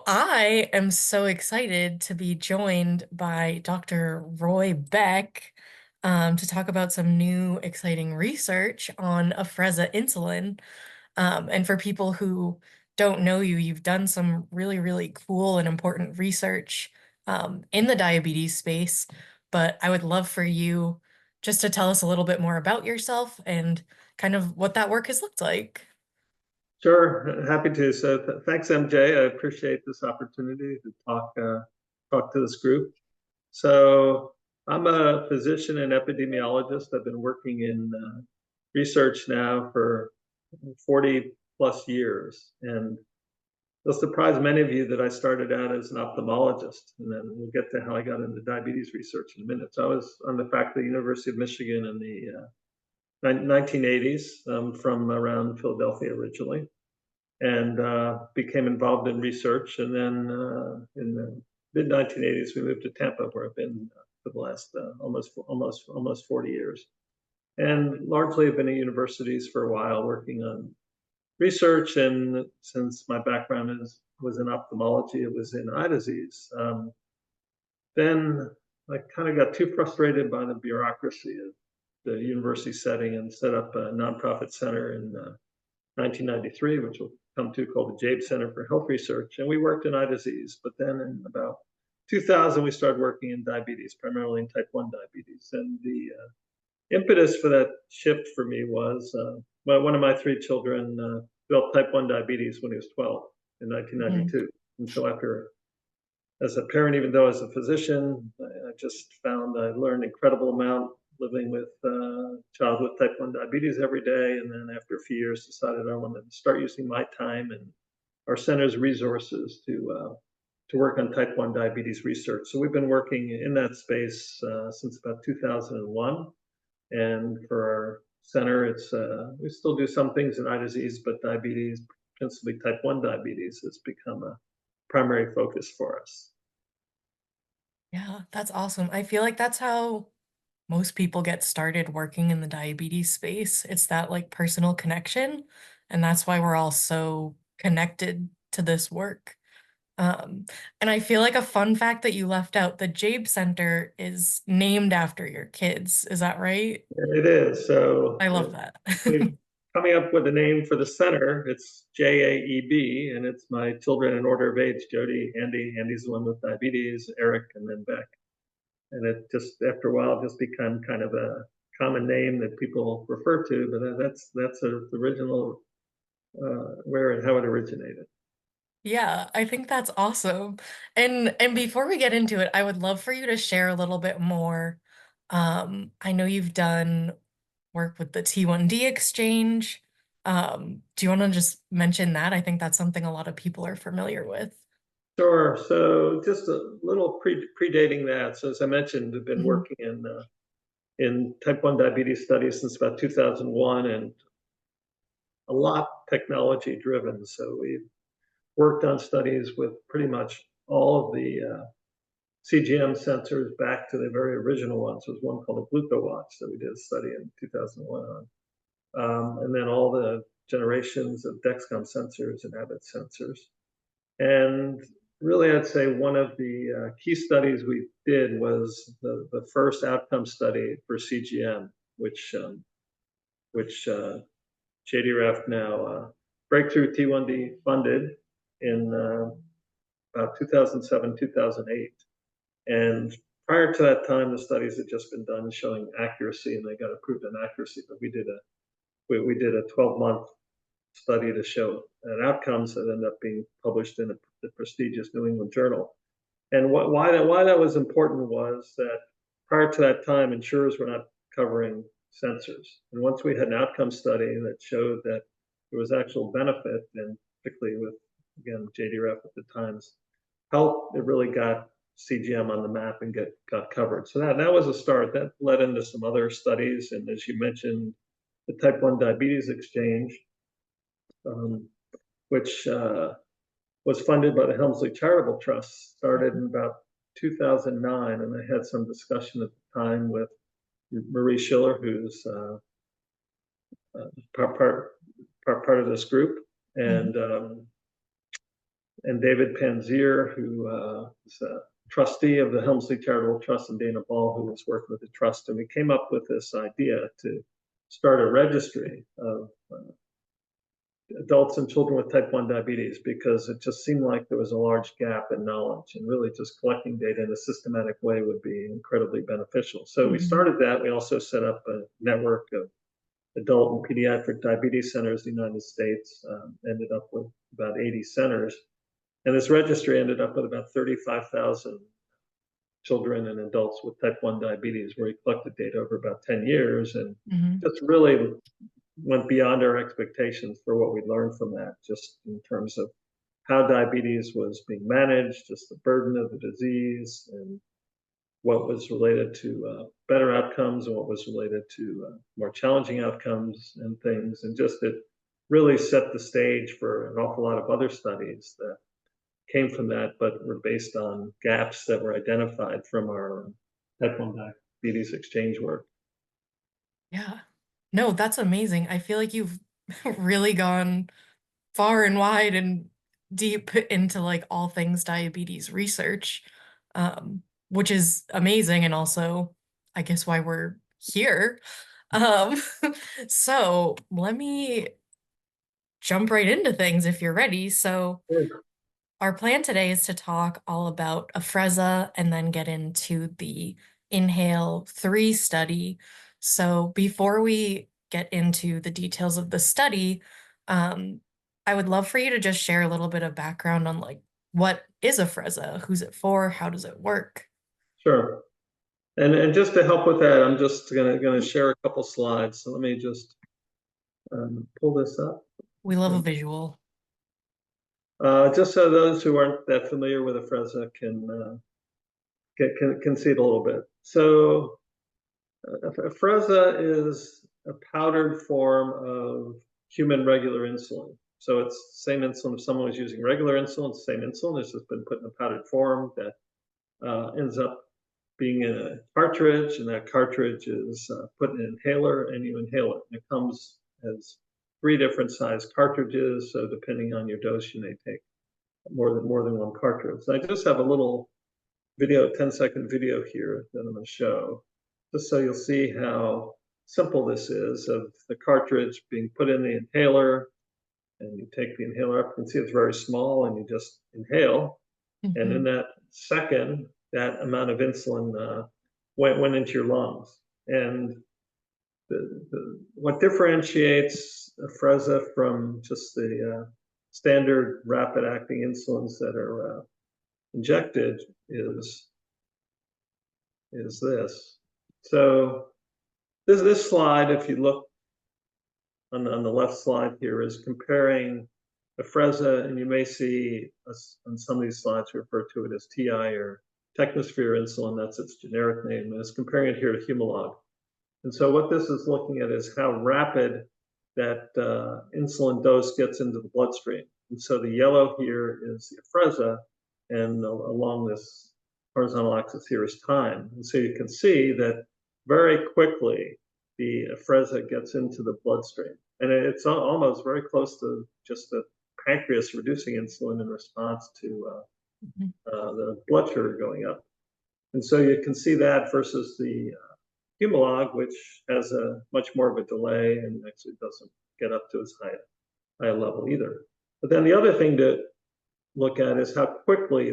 So I am so excited to be joined by Dr. Roy Beck to talk about some new exciting research on Afrezza insulin. And for people who don't know you, you've done some really, really cool and important research in the diabetes space. But I would love for you just to tell us a little bit more about yourself and kind of what that work has looked like. Sure, happy to. So thanks, MJ. I appreciate this opportunity to talk to this group. So I'm a physician and epidemiologist. I've been working in research now for 40 plus years, and it'll surprise many of you that I started out as an ophthalmologist, and then we'll get to how I got into diabetes research in a minute. So I was on the faculty of the University of Michigan in the 1980s, from around Philadelphia originally, and became involved in research. And then in the mid 1980s, we moved to Tampa, where I've been for the last almost 40 years, and largely have been at universities for a while working on research. And since my background was in ophthalmology, it was in eye disease. Then I kind of got too frustrated by the bureaucracy of the university setting and set up a nonprofit center in 1993, which will come to, called the Jabe Center for Health Research. And we worked in eye disease. But then in about 2000, we started working in diabetes, primarily in type 1 diabetes. And the impetus for that shift for me was well, one of my three children developed type 1 diabetes when he was 12 in Mhm. 1992. And so after, as a parent, even though as a physician, I just found I learned an incredible amount living with child with type 1 diabetes every day. And then after a few years, decided I wanted to start using my time and our center's resources to work on type 1 diabetes research. So we've been working in that space since about 2001. And for our center, it's we still do some things in eye disease, but diabetes, principally type 1 diabetes, has become a primary focus for us. Yeah, that's awesome. I feel like that's how most people get started working in the diabetes space. It's that like personal connection, and that's why we're all so connected to this work. Um, and I feel like a fun fact that you left out, the Jabe Center is named after your kids. Is that right? It is. So I love that. we're coming up with a name for the center. It's JAEB, and it's my children in order of age: Jody, Andy. Andy's the one with diabetes, Eric, and then Beck. And it just, after a while, just become kind of a common name that people refer to. But that's the original where and how it originated. Yeah, I think that's awesome. And before we get into it, I would love for you to share a little bit more. I know you've done work with the T1D exchange. Do you want to just mention that? I think that's something a lot of people are familiar with. Sure. So just a little predating that. So as I mentioned, I've been Mhm. working in type 1 diabetes studies since about 2001, and a lot technology driven. So we've worked on studies with pretty much all of the CGM sensors back to the very original ones. There was one called a GlucoWatch that we did a study in 2001 on. And then all the generations of Dexcom sensors and Abbott sensors. And really, I'd say one of the key studies we did was the first outcome study for CGM, which JDRF now Breakthrough T1D funded in about 2007, 2008. And prior to that time, the studies had just been done showing accuracy, and they got approved on accuracy. But we did a 12-month study to show an outcomes that ended up being published in the prestigious New England Journal. And why that was important was that prior to that time, insurers were not covering sensors. And once we had an outcome study that showed that there was actual benefit, and particularly with, again, JDRF at the time's help, it really got CGM on the map and got covered. So that was a start. That led into some other studies. And as you mentioned, the type 1 diabetes exchange, um, which was funded by the Helmsley Charitable Trust, started in about 2009. And I had some discussion at the time with Marie Schiller, who's part, part, part of this group. Mhm. And and David Panzier, who is a trustee of the Helmsley Charitable Trust, and Dana Ball, who was working with the trust. And we came up with this idea to start a registry of adults and children with type 1 diabetes, because it just seemed like there was a large gap in knowledge, and really just collecting data in a systematic way would be incredibly beneficial. So we Mhm. started that. We also set up a network of adult and pediatric diabetes centers in the United States, ended up with about 80 centers. And this registry ended up with about 35,000 children and adults with type 1 diabetes, where we collected data over about 10 years, and Mhm. just really went beyond our expectations for what we learned from that, just in terms of how diabetes was being managed, just the burden of the disease, and what was related to better outcomes and what was related to more challenging outcomes and things. And just it really set the stage for an awful lot of other studies that came from that, but were based on gaps that were identified from our type 1 diabetes exchange work. Yeah. No, that's amazing. I feel like you've really gone far and wide and deep into like all things diabetes research, which is amazing and also, I guess, why we're here. Um, so let me jump right into things if you're ready. So our plan today is to talk all about Afrezza and then get into the Inhale 3 study. So before we get into the details of the study, um, I would love for you to just share a little bit of background on like what is Afrezza, who's it for, how does it work? Sure. And just to help with that, I'm just gonna share a couple slides. So let me just pull this up. We love a visual. Just so those who aren't that familiar with Afrezza can see it a little bit. So Afrezza is a powdered form of human regular insulin. So it's the same insulin. If someone was using regular insulin, it's the same insulin. It's just been put in a powdered form that ends up being in a cartridge, and that cartridge is put in an inhaler, and you inhale it. And it comes as three different size cartridges. So depending on your dose, you may take more than one cartridge. So I just have a little video, 10-second video here that I'm going to show, just so you'll see how simple this is, of the cartridge being put in the inhaler, and you take the inhaler up. You can see it's very small, and you just inhale. And in Mhm. that second, that amount of insulin went into your lungs. And what differentiates Afrezza from just the standard rapid acting insulins that are injected is this. So this slide, if you look on the left slide here, is comparing Afrezza, and you may see on some of these slides refer to it as TI or Technosphere insulin. That's its generic name. And it's comparing it here to Humalog. And so what this is looking at is how rapid that insulin dose gets into the bloodstream. And so the yellow here is the Afrezza, and along this horizontal axis here is time. And so you can see that very quickly the Afrezza gets into the bloodstream. And it's almost very close to just the pancreas reducing insulin in response to Mhm. the blood sugar going up. And so you can see that versus the Humalog, which has a much more of a delay and actually doesn't get up to as high a level either. But then the other thing to look at is how quickly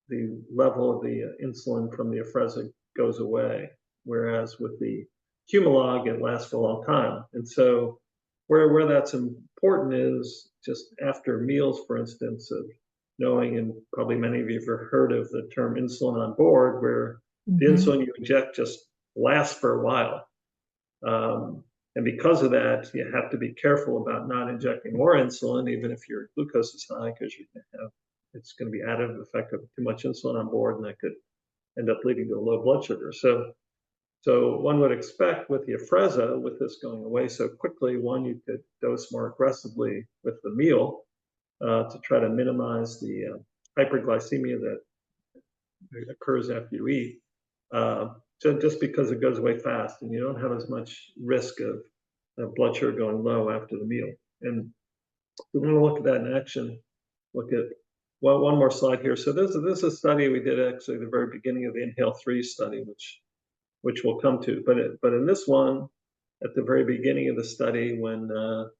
the level of the insulin from the Afrezza goes away, whereas with the Humalog it lasts for a long time. And so where that's important is just after meals, for instance, of knowing, and probably many of you have heard of the term insulin on board, where the Mhm. insulin you inject just lasts for a while. And because of that, you have to be careful about not injecting more insulin, even if your glucose is high, because it's going to be additive effect of too much insulin on board, and that could end up leading to a low blood sugar. So one would expect with the Afrezza, with this going away so quickly, one, you could dose more aggressively with the meal to try to minimize the hyperglycemia that occurs after you eat. Just because it goes away fast, and you don't have as much risk of blood sugar going low after the meal. And we want to look at that in action look at one more slide here. So this is a study we did actually at the very beginning of the INHALE-3 study, which we'll come to. But in this one, at the very beginning of the study, when the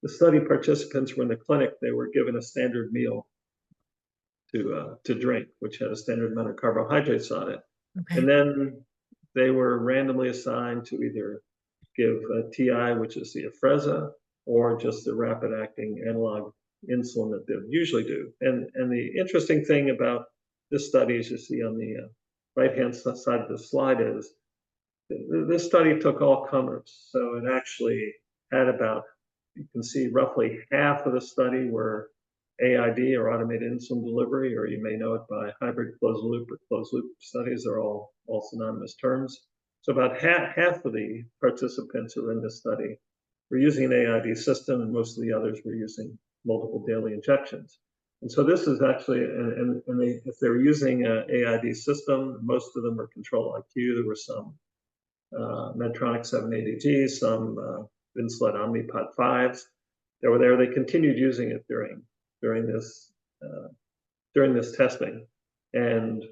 study participants were in the clinic, they were given a standard meal to drink, which had a standard amount of carbohydrates on it. And Okay. then they were randomly assigned to either give a TI, which is the Afrezza, or just the rapid-acting analog insulin that they usually do. And the interesting thing about this study, as you see on the right-hand side of the slide, is this study took all comers. So it actually had about, you can see roughly half of the study were AID or automated insulin delivery, or you may know it by hybrid closed loop or closed loop studies are all synonymous terms. So about half of the participants who were in this study were using an AID system, and most of the others were using multiple daily injections. And so this is actually, if they were using an AID system, most of them were Control-IQ. There were some Medtronic 780G, some Insulet Omnipod 5s. They were there. They continued using it during this testing, and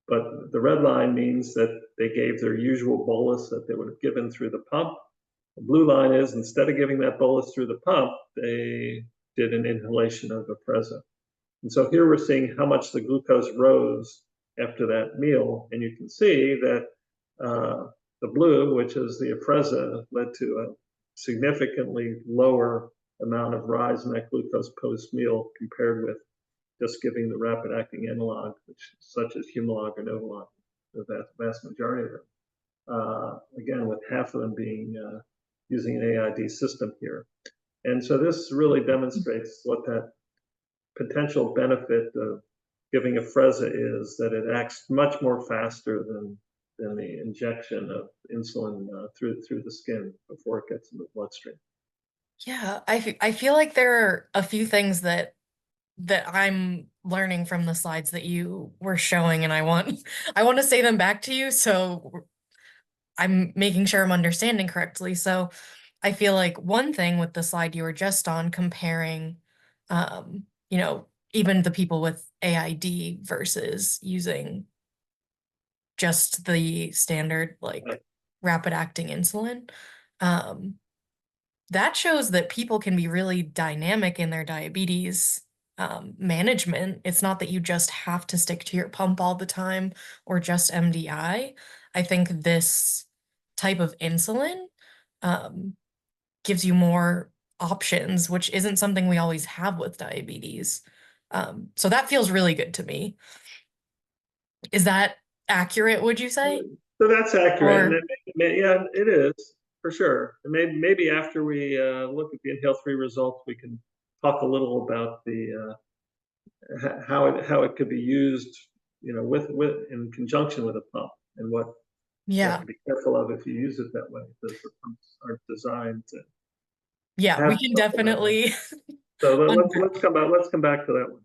but the red line means that they gave their usual bolus that they would have given through the pump. The blue line is instead of giving that bolus through the pump, they did an inhalation of Afrezza. And so here we're seeing how much the glucose rose after that meal, and you can see that the blue, which is the Afrezza, led to a significantly lower amount of rise in that glucose post-meal compared with just giving the rapid-acting analog, such as Humalog or Novolog, the vast majority of them. Again, with half of them being using an AID system here. And so this really demonstrates what that potential benefit of giving Afrezza is, that it acts much more faster than the injection of insulin through the skin before it gets into the bloodstream. Yeah, I feel like there are a few things that I'm learning from the slides that you were showing, and I want to say them back to you, so I'm making sure I'm understanding correctly. So I feel like one thing with the slide you were just on comparing, you know, even the people with AID versus using just the standard like rapid acting insulin. Um, that shows that people can be really dynamic in their diabetes management. It's not that you just have to stick to your pump all the time or just MDI. I think this type of insulin um, gives you more options, which isn't something we always have with diabetes. So that feels really good to me. Is that accurate, would you say? So that's accurate, and Or, yeah, it is for sure. And maybe after we look at the INHALE-3 results, we can talk a little about the how it could be used, with in conjunction with a pump, and what you have yeah, to be careful of if you use it that way, because the pumps aren't designed to yeah, have we can stuff that way. definitely So unpack. let's come back to that one.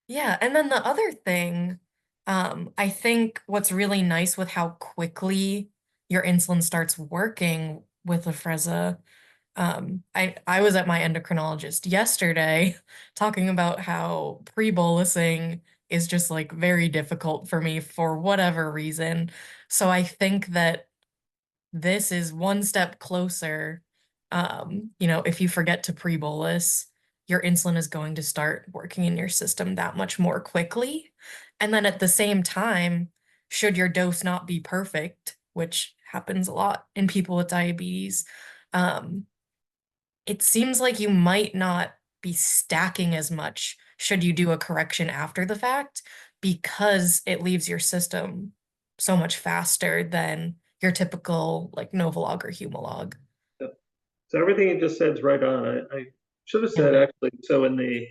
Yeah, and then the other thing, I think what's really nice with how quickly your insulin starts working with Afrezza. I was at my endocrinologist yesterday talking about how pre-bolusing is just like very difficult for me for whatever reason. So I think that this is one step closer. If you forget to pre-bolus, your insulin is going to start working in your system that much more quickly. And then at the same time, should your dose not be perfect, which happens a lot in people with diabetes, um, it seems like you might not be stacking as much should you do a correction after the fact because it leaves your system so much faster than your typical like Novolog or Humalog. So everything you just said is right on. I should have said Yeah. actually. So in the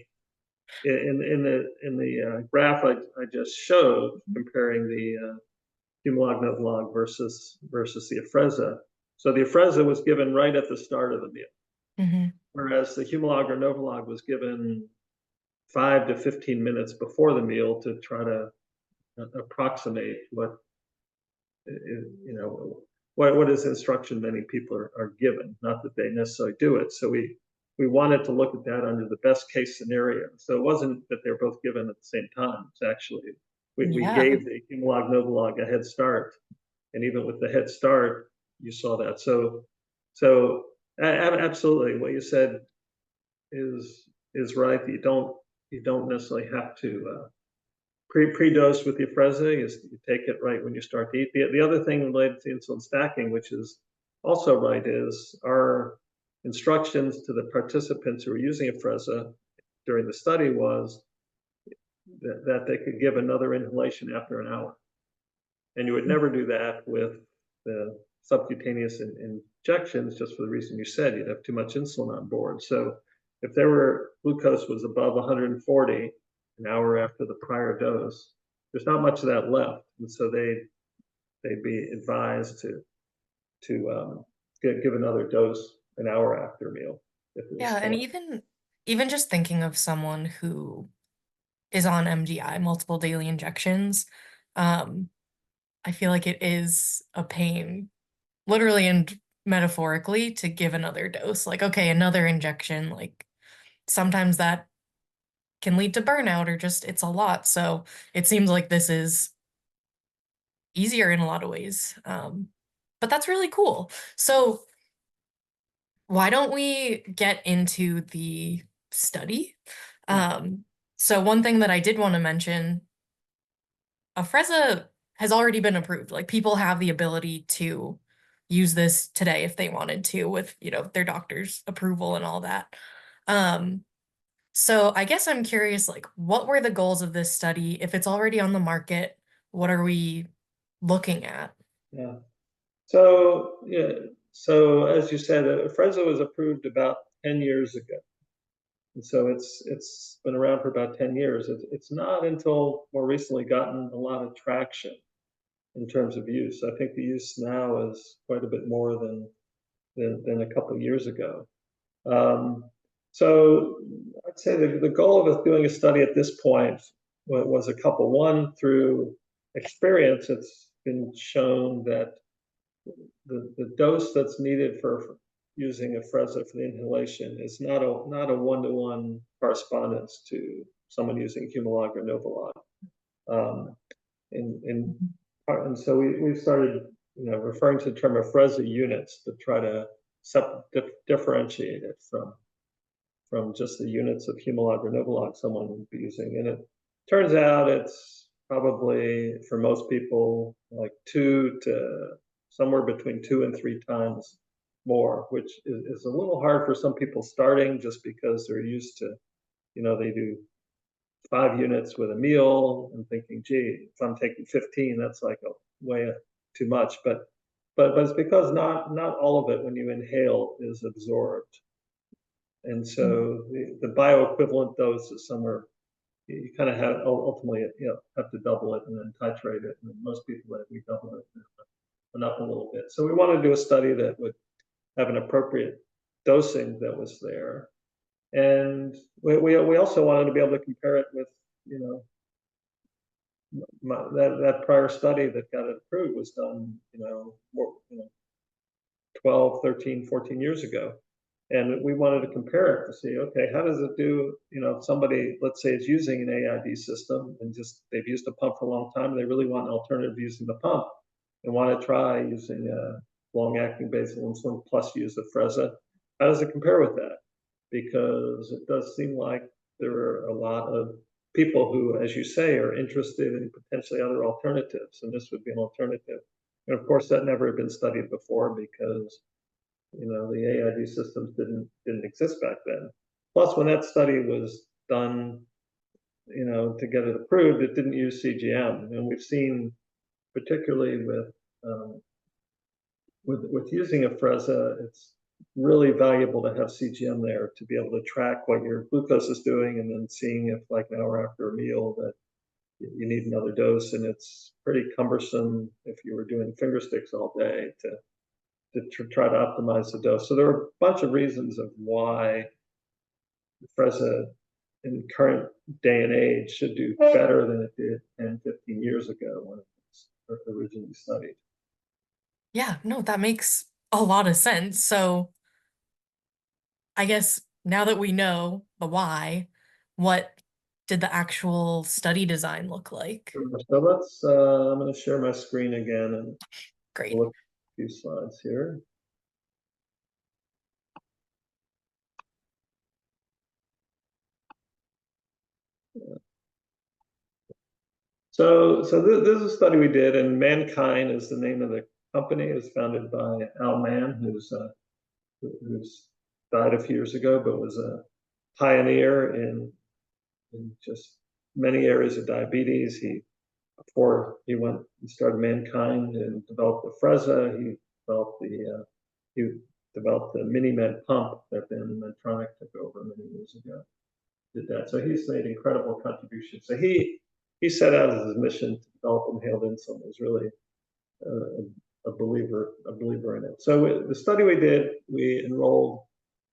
graph I just showed comparing the Humalog Novolog versus the Afrezza. So the Afrezza was given right at the start of the meal, Hmm. whereas the Humalog or Novolog was given 5 to 15 minutes before the meal to try to approximate what is instruction many people are given. Not that they necessarily do it. So we wanted to look at that under the best case scenario. So it wasn't that they're both given at the same time. It's actually, we Yeah. gave the Humalog Novolog a head start. And even with the head start, you saw that. So absolutely, what you said is right. You don't necessarily have to pre-dose with the Afrezza. Is you take it right when you start to eat. The other thing related to insulin stacking, which is also right, is our instructions to the participants who were using Afrezza during the study was that they could give another inhalation after an hour. And you would never do that with the subcutaneous injections, just for the reason you said, you'd have too much insulin on board. So if their glucose was above 140 an hour after the prior dose, there's not much of that left. And so they'd be advised to give another dose an hour after a meal if it was Yeah, and still. even just thinking of someone who is on MDI, multiple daily injections, um, I feel like it is a pain, literally and metaphorically, to give another dose. Like, okay, another injection, like sometimes that can lead to burnout or just it's a lot. So it seems like this is easier in a lot of ways. But that's really cool. So why don't we get into the study? Yeah, So one thing that I did want to mention, Afrezza has already been approved. Like people have the ability to use this today if they wanted to with, their doctor's approval and all that. Um, so I guess I'm curious, like, what were the goals of this study? If it's already on the market, what are we looking at? yeah. So yeah, so as you said, Afrezza was approved about 10 years ago. And so it's been around for about 10 years. It's not until more recently gotten a lot of traction in terms of use. I think the use now is quite a bit more than a couple of years ago. Um, so I'd say the goal of us doing a study at this point was a couple. One, through experience, it's been shown that the dose that's needed for using Afrezza for the inhalation is not a one-to-one correspondence to someone using Humalog or Novolog. Um, and, and and so we started referring to the term Afrezza units to try to differentiate it from just the units of Humalog or Novolog someone would be using. And it turns out it's probably for most people like two to somewhere between 2 and 3 times more, which is a little hard for some people starting just because they're used to, they do 5 units with a meal and thinking, gee, if I'm taking 15, that's like a way too much. But it's because not all of it when you inhale is absorbed. And so the bioequivalent dose is somewhere you kind of have ultimately have to double it and then titrate it. And most people that we double it went up a little bit. So we want to do a study that would have an appropriate dosing that was there. And we also wanted to be able to compare it with, that prior study that got it approved was done, more, 12, 13, 14 years ago. And we wanted to compare it to see, okay, how does it do, if somebody, let's say, is using an AID system and just they've used a pump for a long time, and they really want an alternative to using the pump and want to try using a long-acting basal insulin plus use of Afrezza. How does it compare with that? Because it does seem like there are a lot of people who, as you say, are interested in potentially other alternatives, and this would be an alternative. And of course, that never had been studied before because the AID systems didn't exist back then. Plus, when that study was done, to get it approved, it didn't use CGM, and we've seen, particularly um, with using Afrezza, it's really valuable to have CGM there to be able to track what your glucose is doing, and then seeing if, like an hour after a meal, that you need another dose. And it's pretty cumbersome if you were doing finger sticks all day to try to optimize the dose. So there are a bunch of reasons of why Afrezza in current day and age should do better than it did 10, 15 years ago when it was originally studied. Yeah, no, that makes a lot of sense. So I guess now that we know the why, what did the actual study design look like? So I'm going to share my screen again and Great. look at a few slides here. So this is a study we did, and Mankind is the name of the company. It was founded by Al Mann, who's died a few years ago, but was a pioneer in just many areas of diabetes. Before he started Mankind and developed the Freza. He developed the Minimed pump that then Medtronic took over many years ago. Did that. So he's made incredible contributions. So he set out as his mission to develop inhaled insulin. Was really a believer in it. So the study we did, we enrolled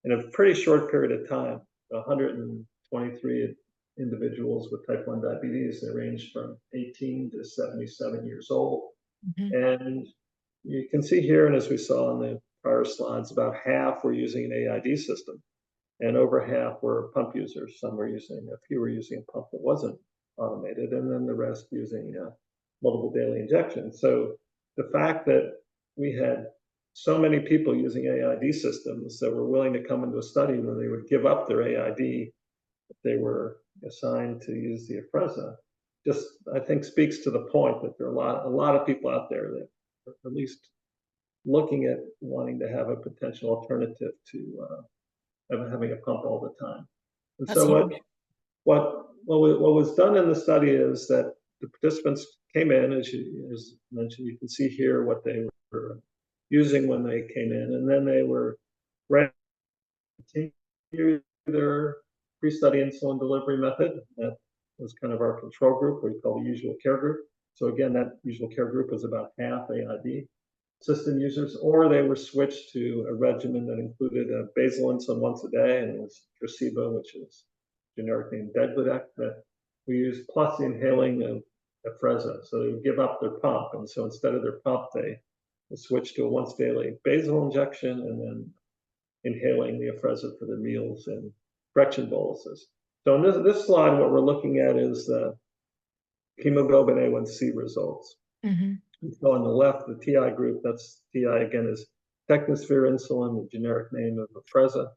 in a pretty short period of time, 123 individuals with type 1 diabetes. They ranged from 18 to 77 years old. Mhm. And you can see here, and as we saw in the prior slides, about half were using an AID system, and over half were pump users. A few were using a pump that wasn't automated, and then the rest using multiple daily injections. So the fact that we had so many people using AID systems that were willing to come into a study where they would give up their AID if they were assigned to use the Afrezza, just I think speaks to the point that there are a lot of people out there that are at least looking at wanting to have a potential alternative to having a pump all the time. And That's so huge. what was done in the study is that the participants came in, as mentioned, you can see here what they were using when they came in, and then they were ready to continue their pre-study insulin delivery method. That was kind of our control group, what we call the usual care group. So again, that usual care group was about half AID system users, or they were switched to a regimen that included a basal insulin once a day, and it was Tresiba, which is generic name Degludec, that we used, plus the inhaling of Afrezza. So they would give up their pump, and so instead of their pump, they would switch to a once daily basal injection and then inhaling the Afrezza for their meals and Gretchen boluses. So in this slide, what we're looking at is the hemoglobin A1C results. Hmm. So on the left, the TI group, that's TI again is Technosphere insulin, the generic name of Afrezza,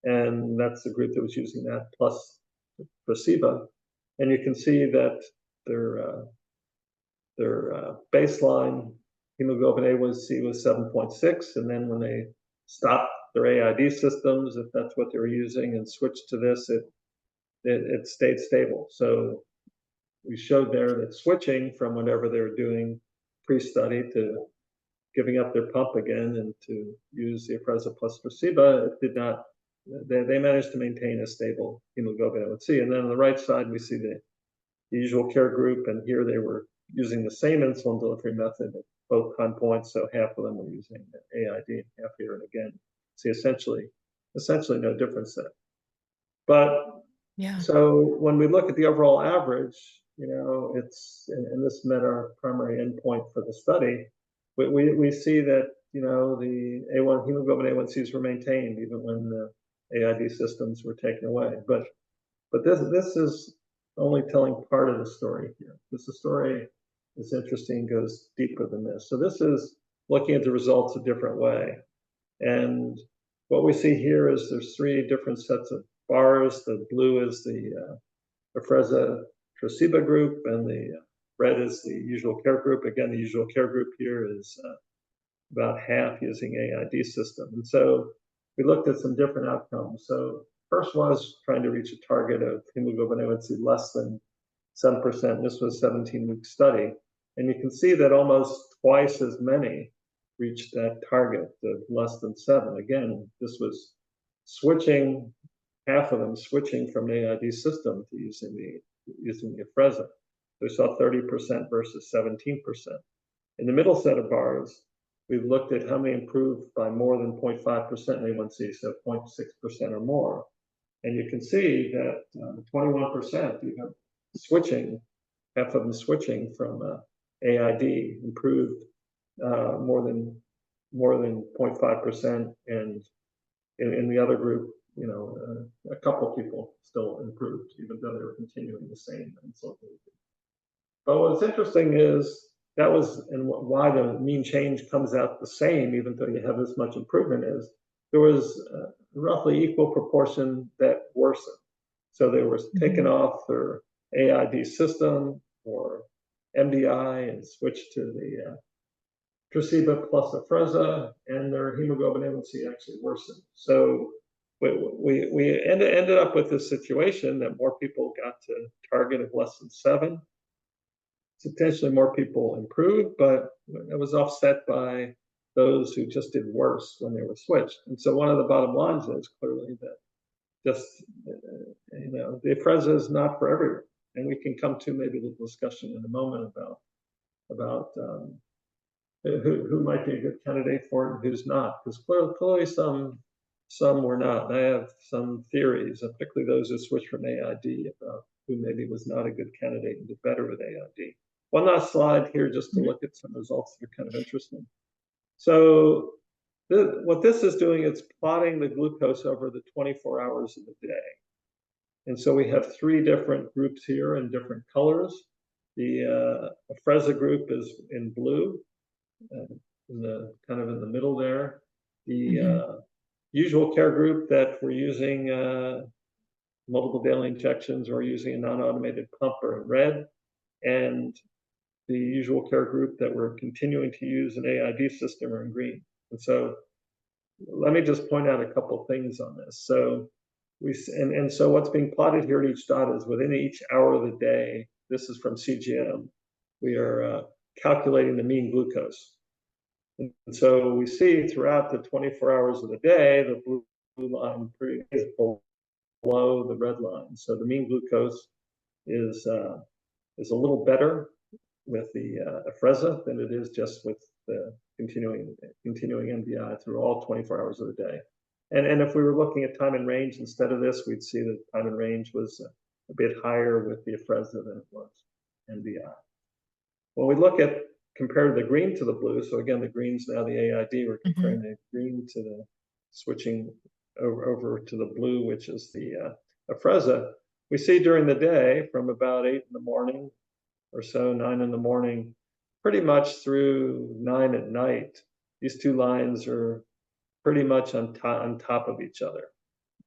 and that's the group that was using that plus placebo. And you can see that their baseline hemoglobin A1C was 7.6, and then when they stopped their AID systems, if that's what they were using, and switched to this, it stayed stable. So we showed there that switching from whatever they were doing pre-study to giving up their pump again and to use the Afrezza plus Tresiba, it did not. They managed to maintain a stable hemoglobin A1C. And then on the right side, we see the usual care group, and here they were using the same insulin delivery method at both time points. So half of them were using AID, and half here, and again, see essentially no difference there. But Yeah. so when we look at the overall average, and this met our primary endpoint for the study, we see that, the A1 hemoglobin A1Cs were maintained even when the AID systems were taken away. But this is only telling part of the story here. The story is interesting, goes deeper than this. So this is looking at the results a different way. And what we see here is there's three different sets of bars. The blue is the Afrezza Tresiba group, and the red is the usual care group. Again, the usual care group here is about half using AID system. And so we looked at some different outcomes. So first was trying to reach a target of hemoglobin A1C less than 7%. This was a 17-week study. And you can see that almost twice as many reached that target of less than 7. Again, this was switching, half of them switching from the AID system to using the Afrezza. We saw 30% versus 17%. In the middle set of bars, we've looked at how many improved by more than 0.5% in A1C, so 0.6% or more. And you can see that 21%, even switching, half of them switching from AID improved more than 0.5%, and in the other group, a couple people still improved, even though they were continuing the same insulin. But what's interesting is that was, and why the mean change comes out the same, even though you have this much improvement, is there was a roughly equal proportion that worsened. So they were taken Mhm. off their AID system or MDI and switched to the placebo plus Afrezza, and their hemoglobin A1C actually worsened. So we ended up with this situation that more people got to target of less than 7. Potentially more people improved, but it was offset by those who just did worse when they were switched. And so one of the bottom lines is clearly that just, the Afrezza is not for everyone. And we can come to maybe the discussion in a moment about who might be a good candidate for it and who's not, because clearly some were not. And I have some theories, particularly those who switched from AID, about who maybe was not a good candidate and did better with AID. One last slide here just to Mhm. look at some results that are kind of interesting. So what this is doing is plotting the glucose over the 24 hours of the day. And so we have 3 different groups here in different colors. The Afrezza group is in blue, in the kind of in the middle there. The Mhm. usual care group that we're using multiple daily injections or using a non-automated pump are in red, and the usual care group that we're continuing to use an AID system are in green. And so let me just point out a couple things on this. So so what's being plotted here at each dot is within each hour of the day. This is from CGM. We are calculating the mean glucose. And so we see throughout the 24 hours of the day, the blue line is below the red line. So the mean glucose is a little better with the Afrezza than it is just with the continuing MDI through all 24 hours of the day. And if we were looking at time and range instead of this, we'd see that time and range was a bit higher with the Afrezza than it was MDI. When we look at compare the green to the blue, so again, the green's now the AID, we're comparing Mhm. the green to the switching over to the blue, which is the Afrezza. We see during the day from about 8 in the morning or so, 9 in the morning, pretty much through 9 at night, these 2 lines are pretty much on top of each other.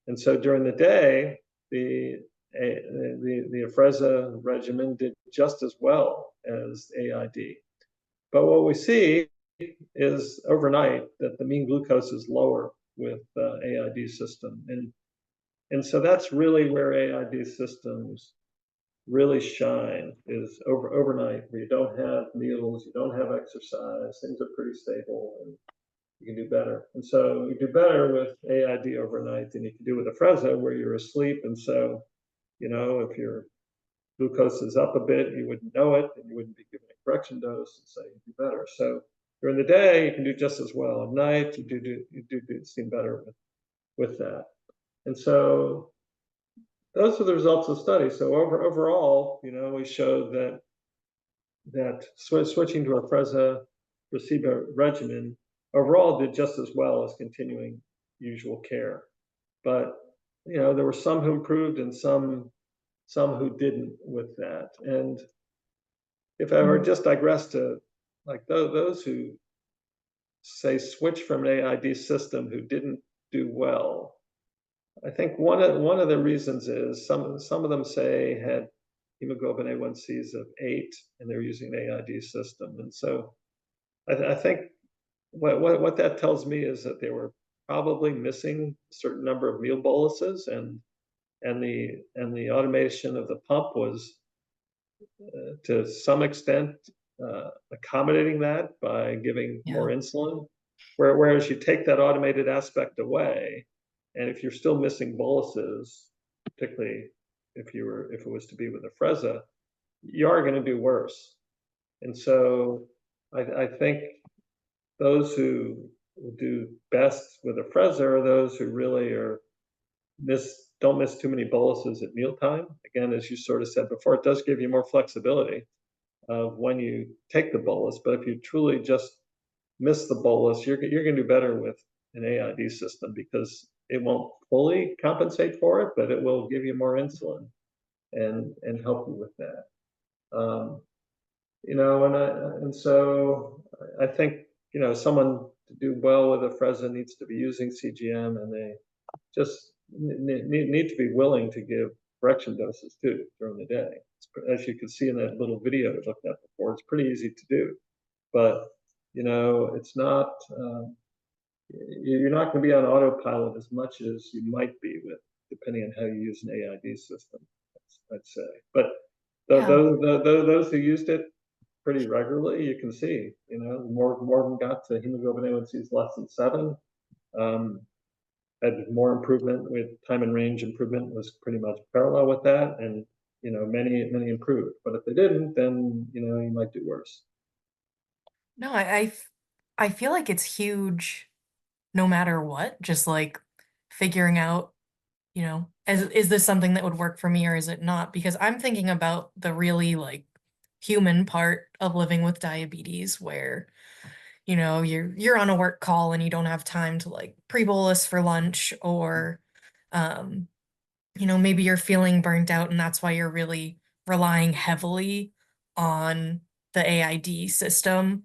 And so during the day, the Afrezza regimen did just as well as AID. But what we see is overnight that the mean glucose is lower with AID system. And so that's really where AID systems really shine, is overnight, where you don't have meals, you don't have exercise, things are pretty stable, and you can do better. And so you do better with AID overnight than you can do with Afrezza, where you're asleep. And so, if your glucose is up a bit, you wouldn't know it, and you wouldn't be given a correction dose, and so you do better. So during the day, you can do just as well. At night, you do seem better with that. And so those are the results of the study. So overall, we showed that switching to a Afrezza placebo regimen overall did just as well as continuing usual care. But there were some who improved and some who didn't with that. And if I were Mhm. just digress to like those who say switch from an AID system who didn't do well, I think one of the reasons is some of them say had hemoglobin A1Cs of 8 and they're using an AID system, and so I think what that tells me is that they were probably missing a certain number of meal boluses, and the automation of the pump was to some extent accommodating that by giving more Yeah. insulin. Whereas you take that automated aspect away, and if you're still missing boluses, particularly if it was to be with Afrezza, you are going to do worse. And so I think those who do best with Afrezza are those who really don't miss too many boluses at mealtime. Again, as you sort of said before, it does give you more flexibility of when you take the bolus. But if you truly just miss the bolus, you're going to do better with an AID system because it won't fully compensate for it, but it will give you more insulin and help you with that. Um, and so I think someone to do well with Afrezza needs to be using CGM, and they just need to be willing to give correction doses too during the day. As you can see in that little video we looked at before, it's pretty easy to do, but it's not. You're not going to be on autopilot as much as you might be with, depending on how you use an AID system, I'd say. But Yeah. those who used it pretty regularly, you can see, more of them got to hemoglobin A1Cs less than 7. Um, had more improvement with time and range improvement was pretty much parallel with that, and many improved. But if they didn't, then you might do worse. No, I feel like it's huge no matter what, just like figuring out, is this something that would work for me or is it not? Because I'm thinking about the really like human part of living with diabetes where, you're on a work call and you don't have time to like pre-bolus for lunch or um maybe you're feeling burnt out and that's why you're really relying heavily on the AID system.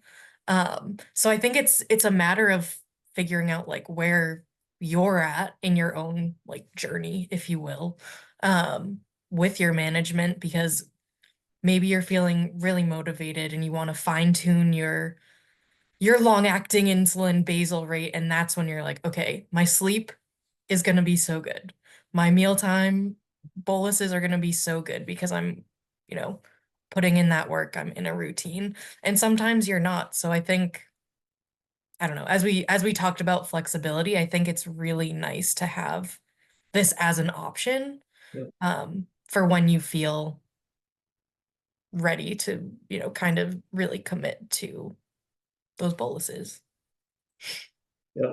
So I think it's a matter of figuring out like where you're at in your own like journey, if you will, with your management, because maybe you're feeling really motivated and you want to fine tune your long acting insulin basal rate, and that's when you're like, okay, my sleep is going to be so good. My mealtime boluses are going to be so good because I'm, you know, putting in that work. I'm in a routine. And sometimes you're not. So I think, I don't know, as we talked about flexibility, I think it's really nice to have this as an option Yeah, for when you feel ready to, kind of really commit to those boluses. yeah.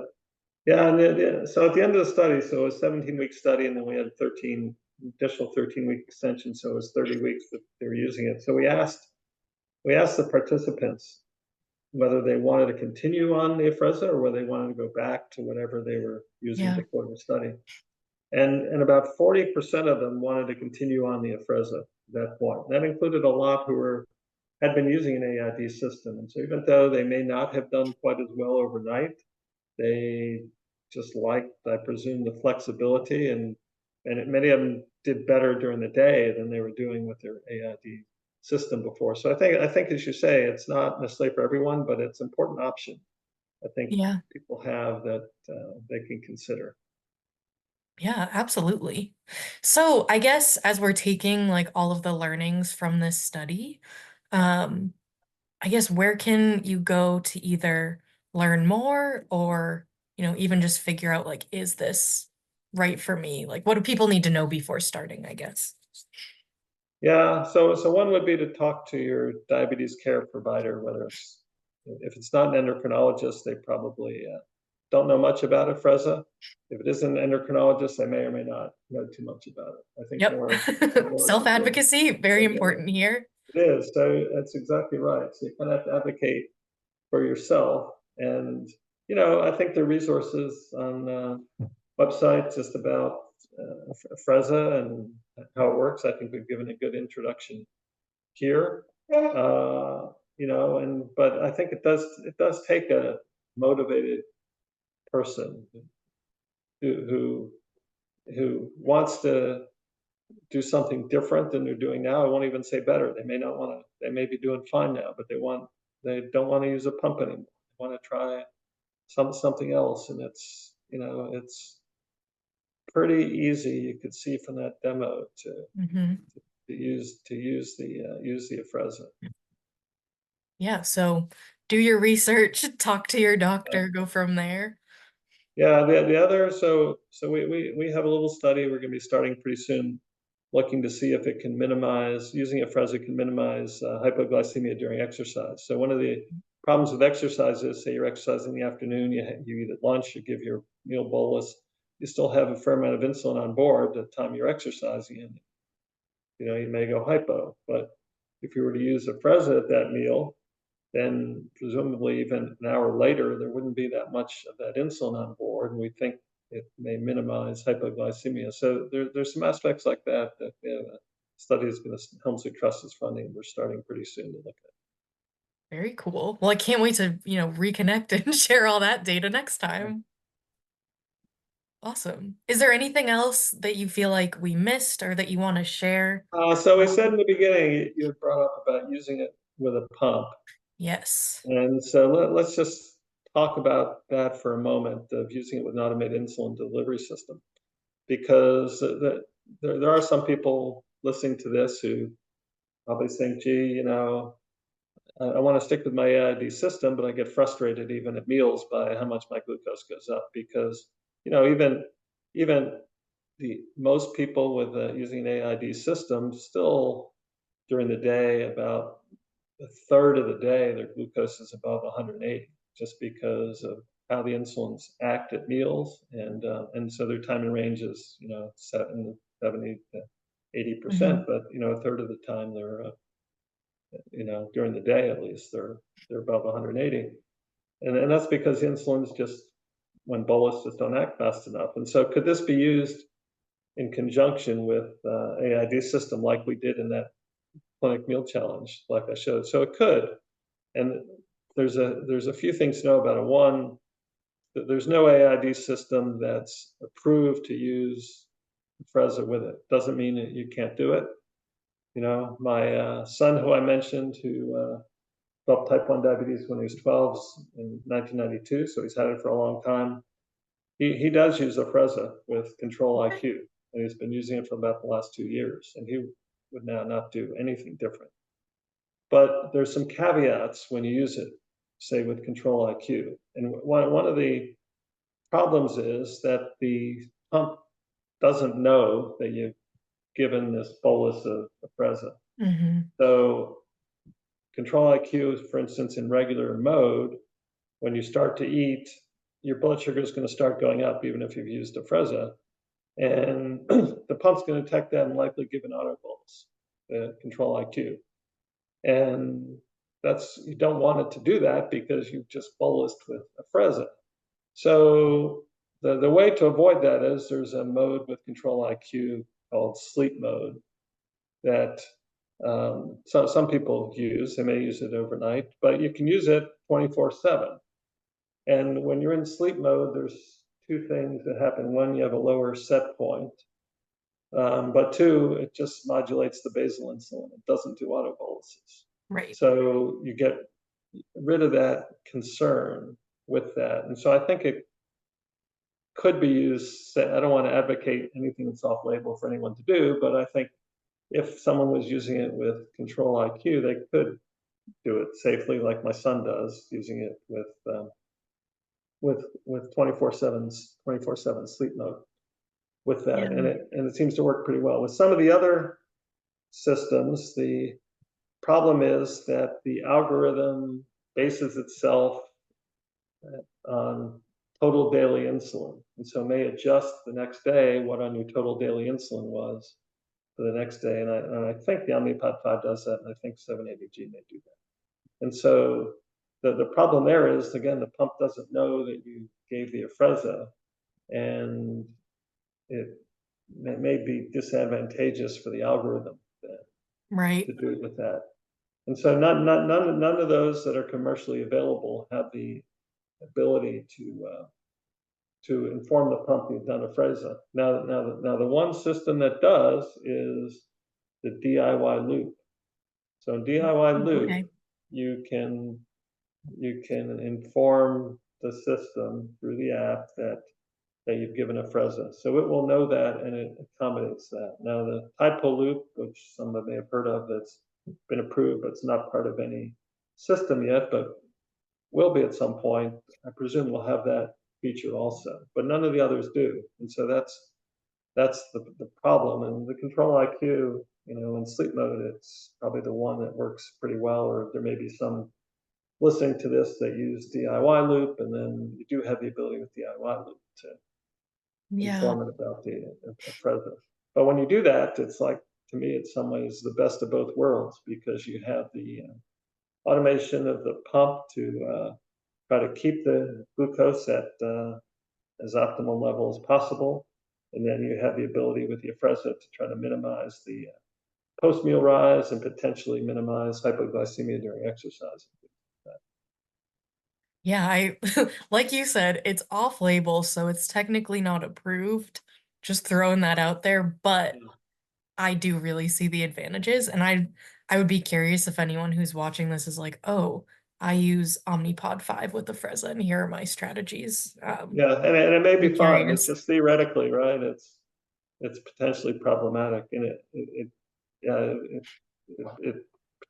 Yeah, and so at the end of the study, so it was a 17-week study, and then we had 13 additional 13-week extension, so it was 30 weeks that they were using it. So we asked the participants whether they wanted to continue on the Afrezza or whether they wanted to go back to whatever they were using Yeah. before the study. And about 40% of them wanted to continue on the Afrezza at that point. That included a lot who had been using an AID system. And so even though they may not have done quite as well overnight, they just liked, I presume, the flexibility, and many of them did better during the day than they were doing with their AID system before. So I think as you say, it's not necessarily for everyone, but it's an important option I think Yeah. people have that they can consider. Yeah, absolutely. So I guess as we're taking like all of the learnings from this study, um, I guess where can you go to either learn more or, even just figure out like, is this right for me? Like, what do people need to know before starting, I guess? Yeah, so one would be to talk to your diabetes care provider, whether if it's not an endocrinologist, they probably don't know much about Afrezza. If it is an endocrinologist, they may or may not know too much about it. I think Yep. more people. Self-advocacy, very Yeah, important here. it is. So that's exactly right. So you kind of have to advocate for yourself, and I think the resources on websites just about Afrezza and how it works. I think we've given a good introduction here. But I think it does take a motivated person who who wants to do something different than they're doing now. I won't even say better. They may not want to. They may be doing fine now, but they don't want to use a pump anymore. They want to try something else, and it's pretty easy. You could see from that demo Hmm. to use the Afrezza. Yeah, so do your research, talk to your doctor, go from there. Yeah, the other so we have a little study we're going to be starting pretty soon, looking to see if it can minimize using Afrezza can minimize hypoglycemia during exercise. So one of the problems with exercise is, say you're exercising in the afternoon, you eat at lunch, you give your meal bolus, you still have a fair amount of insulin on board the time you're exercising, and you may go hypo. But if you were to use Afrezza at that meal, then presumably even an hour later, there wouldn't be that much of that insulin on board. And we think, it may minimize hypoglycemia. So there's some aspects like that that study is going to Helmsley Trust is funding. We're starting pretty soon to look Very cool. Well, I can't wait to, reconnect and share all that data next at. time. Awesome. Is there anything else that you feel like we missed or that you want to share? So we said in the beginning, you had brought up about using it with a pump. Yes. And so let's just talk about that for a moment of using it with an automated insulin delivery system, because there are some people listening to this who probably think, gee, I want to stick with my AID system, but I get frustrated even at meals by how much my glucose goes up because, even the most people with using an AID system still during the day, about a third of the day, their glucose is above 180, just because of how the insulins act at meals, and so their time in range is 70 to 80%, Hmm. but a third of the time they're during the day at least they're above 180, and that's because the insulins just when bolus just don't act fast enough. And so could this be used in conjunction with AID system like we did in that clinic meal challenge, like I showed? So it could, and there's a few things to know about it. One, there's no AID system that's approved to use Afrezza with it. Doesn't mean that you can't do it. My son, who I mentioned, who developed type 1 diabetes when he was 12 in 1992, so he's had it for a long time. He does use Afrezza with Control Okay. IQ, and he's been using it for about the last 2 years, and he would now not do anything different. But there's some caveats when you use it, say with Control IQ. And one of the problems is that the pump doesn't know that you've given this bolus of Afrezza. Hmm. So Control IQ, for instance, in regular mode, when you start to eat, your blood sugar is going to start going up, even if you've used Afrezza. And the pump's going to detect that and likely give an auto bolus, the Control IQ. And you don't want it to do that because you've just bolused with Afrezza. So the way to avoid that is there's a mode with Control IQ called sleep mode that some people use. They may use it overnight, but you can use it 24/7. And when you're in sleep mode, there's two things that happen. One, you have a lower set point, but two, it just modulates the basal insulin. It doesn't do auto boluses. Right. So you get rid of that concern with that. And so I think it could be used. I don't want to advocate anything that's off label for anyone to do, but I think if someone was using it with Control IQ, they could do it safely, like my son does, using it with 24/7 sleep mode with that, Yeah. and it seems to work pretty well. With some of the other systems, the problem is that the algorithm bases itself on total daily insulin, and so may adjust the next day what on your total daily insulin was for the next day. And I think the Omnipod 5 does that, and I think 780G may do that. And so the problem there is, again, the pump doesn't know that you gave the Afrezza, and it may be disadvantageous for the algorithm to Right. do it with that. And so none of those that are commercially available have the ability to inform the pump you've done Afrezza. Now the one system that does is the DIY loop. So in DIY loop, Okay. you can inform the system through the app that you've given Afrezza. So it will know that and it accommodates that. Now the typo loop, which some of may have heard of, that's been approved, but it's not part of any system yet, but will be at some point. I presume we'll have that feature also, but none of the others do. And so that's the problem. And the Control IQ, in sleep mode, it's probably the one that works pretty well, or there may be some listening to this that use DIY loop, and then you do have the ability with DIY loop to Yeah. inform it about the Afrezza. But when you do that, it's like, to me, in some ways, the best of both worlds, because you have the automation of the pump to try to keep the glucose at as optimal level as possible. And then you have the ability with the Afrezza to try to minimize the post-meal rise and potentially minimize hypoglycemia during exercise. Yeah, I like you said, it's off label, so it's technically not approved. Just throwing that out there, but Yeah. I do really see the advantages, and I would be curious if anyone who's watching this is like, "Oh, I use Omnipod 5 with the Freza, and here are my strategies." Yeah, and it may Be be fine. It's curious. just theoretically, right? It's potentially problematic, and yeah, it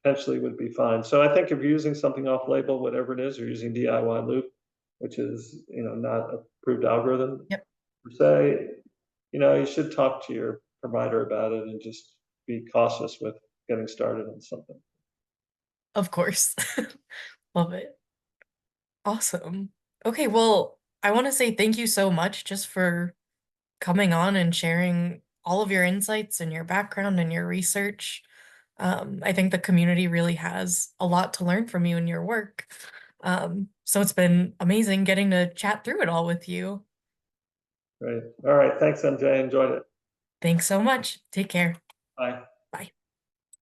potentially would be fine. So I think if you're using something off label, whatever it is, you're using DIY loop, which is not approved algorithm Yep, per se, you should talk to your provider about it and just be cautious with getting started on something. of course. Love it. Awesome. Okay, well, I want to say thank you so much just for coming on and sharing all of your insights and your background and your research. I think the community really has a lot to learn from you and your work. So it's been amazing getting to chat through it all with you. Great. All right. Thanks, MJ. Enjoyed it. Thanks so much. Take care. Bye.